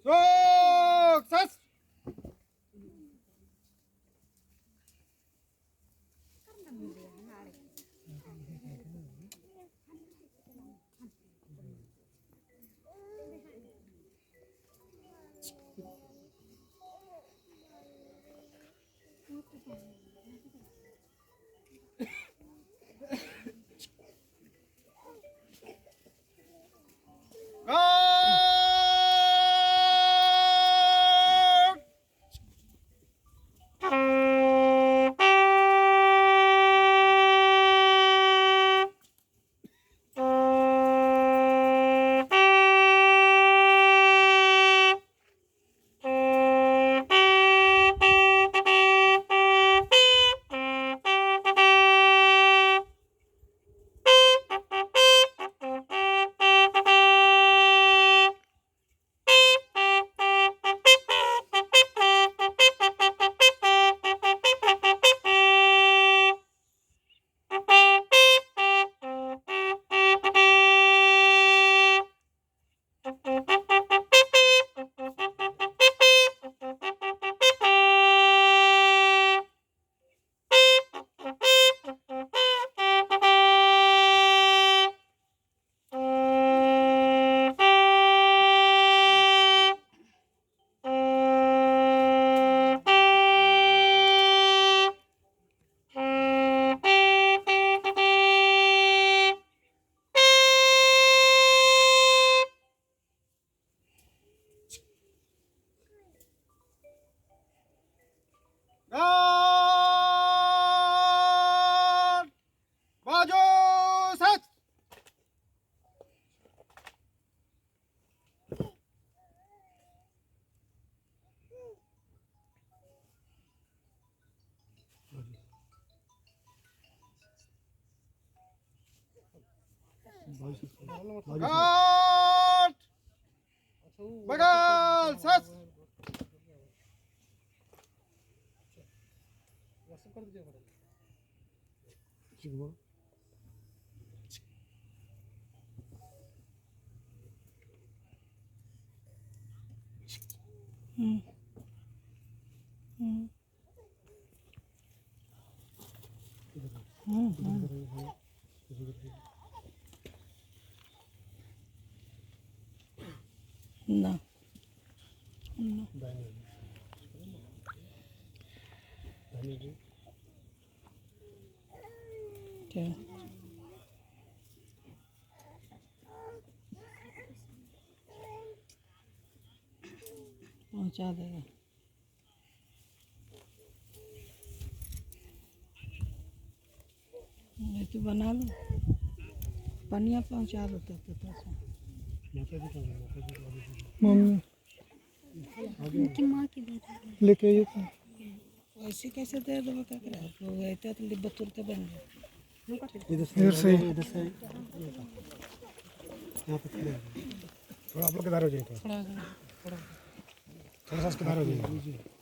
Success. बाजू सच. बगल सच. ना क्या पहुंचा देगा. ये तो बना लो, पनिया पहुंचा दो तब तो मम्मी उनकी माँ की बात है. लेके आइए तो. ऐसे कैसे दे दो क्या करे वो ऐसा तो डिब्बा तुरते बन गया. इधर से इधर से यहाँ पे खड़े हो. थोड़ा आप लोग किधर हो जाइए. थोड़ा सा किधर हो जाइए.